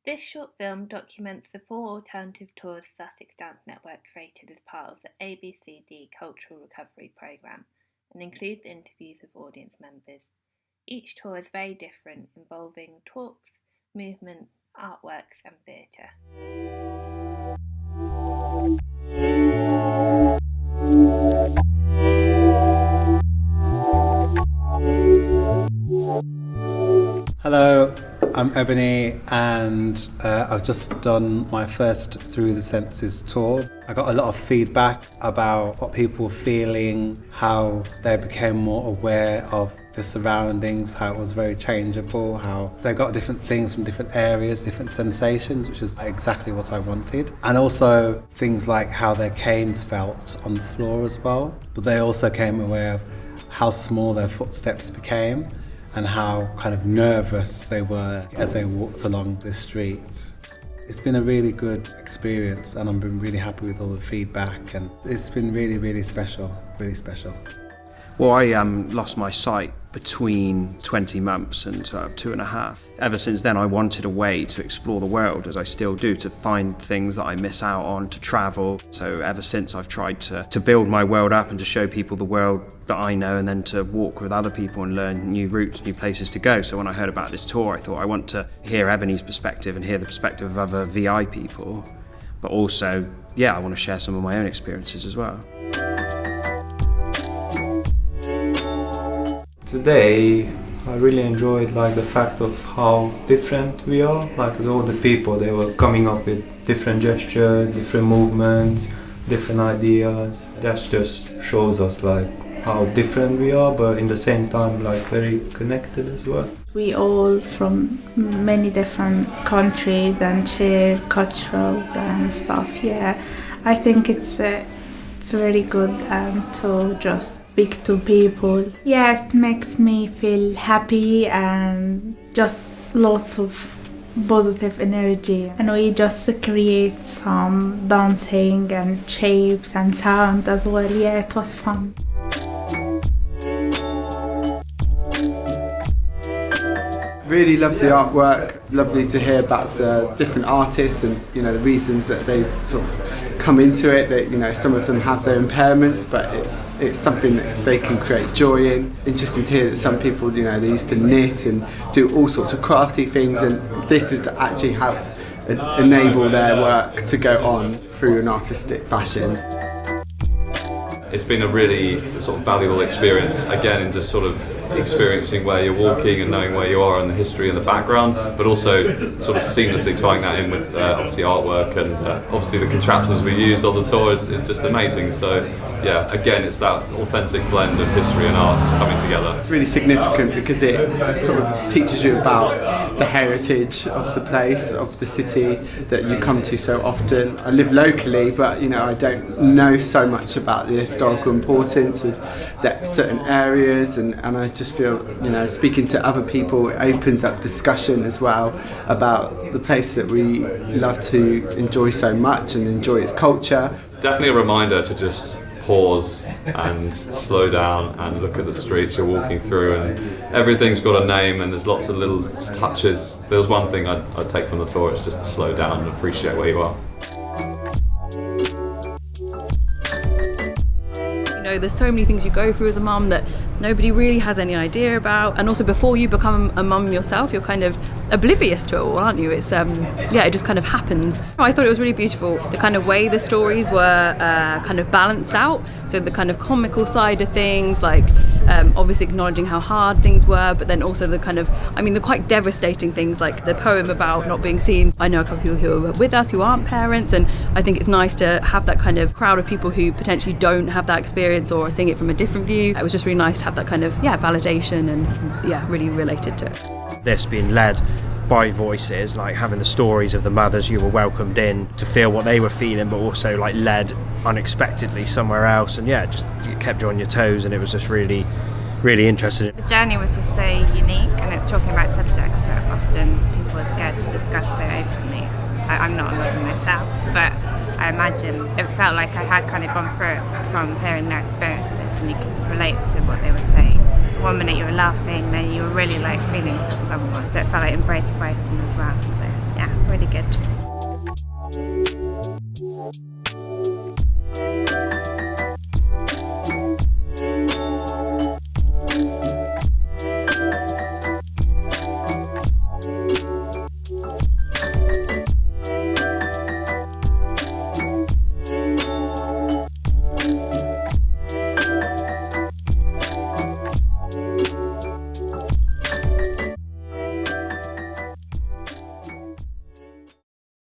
This short film documents the 4 alternative tours Sussex Dance Network created as part of the ABCD Cultural Recovery Programme and includes interviews with audience members. Each tour is very different, involving talks, movement, artworks and theatre. Hello, I'm Ebony and I've just done my first Through the Senses tour. I got a lot of feedback about what people were feeling, how they became more aware of the surroundings, how it was very changeable, how they got different things from different areas, different sensations, which is exactly what I wanted. And also things like how their canes felt on the floor as well. But they also came aware of how small their footsteps became and how kind of nervous they were as they walked along the streets. It's been a really good experience and I've been really happy with all the feedback, and it's been really, really special, really special. Well, I lost my sight between 20 months and 2.5. Ever since then, I wanted a way to explore the world, as I still do, to find things that I miss out on, to travel. So ever since, I've tried to build my world up and to show people the world that I know, and then to walk with other people and learn new routes, new places to go. So when I heard about this tour, I thought I want to hear Ebony's perspective and hear the perspective of other VI people. But also, I want to share some of my own experiences as well. Today, I really enjoyed the fact of how different we are. All the people, they were coming up with different gestures, different movements, different ideas. That just shows us how different we are, but in the same time very connected as well. We all from many different countries and share cultures and stuff. I think it's very good to just speak to people. It makes me feel happy and just lots of positive energy. And we just create some dancing and shapes and sound as well. It was fun. Really loved the artwork. Lovely to hear about the different artists and the reasons that they've sort of come into it. That some of them have their impairments, but it's something that they can create joy in. Interesting to hear that some people they used to knit and do all sorts of crafty things, and this has actually helped enable their work to go on through an artistic fashion. It's been a really sort of valuable experience, again, in just sort of experiencing where you're walking and knowing where you are and the history and the background, but also sort of seamlessly tying that in with obviously artwork and obviously the contraptions we use on the tour is just amazing. So again, it's that authentic blend of history and art just coming together. It's really significant because it sort of teaches you about the heritage of the place, of the city that you come to so often. I live locally, but I don't know so much about the historical importance of certain areas, and I just feel speaking to other people, it opens up discussion as well about the place that we love to enjoy so much and enjoy its culture. Definitely a reminder to just pause and slow down and look at the streets you're walking through, and everything's got a name and there's lots of little touches. If there was one thing I'd take from the tour, it's just to slow down and appreciate where you are. There's so many things you go through as a mum that nobody really has any idea about, and also before you become a mum yourself, you're kind of oblivious to it all, aren't you? It's it just kind of happens. I thought it was really beautiful, the kind of way the stories were kind of balanced out. So the kind of comical side of things, obviously acknowledging how hard things were, but then also the kind of, the quite devastating things, like the poem about not being seen. I know a couple of people who are with us who aren't parents, and I think it's nice to have that kind of crowd of people who potentially don't have that experience or are seeing it from a different view. It was just really nice to have that kind of validation and really related to it. This being led by voices, having the stories of the mothers who were welcomed in to feel what they were feeling, but also led unexpectedly somewhere else, and it kept you on your toes, and it was just really, really interesting. The journey was just so unique, and it's talking about subjects that often people are scared to discuss so openly. I'm not a mother myself, but I imagine it felt like I had kind of gone through it from hearing their experiences, and you could relate to what they were saying. One minute you were laughing, then you were really feeling for someone, so it felt like embraced Brighton as well. So really Bye.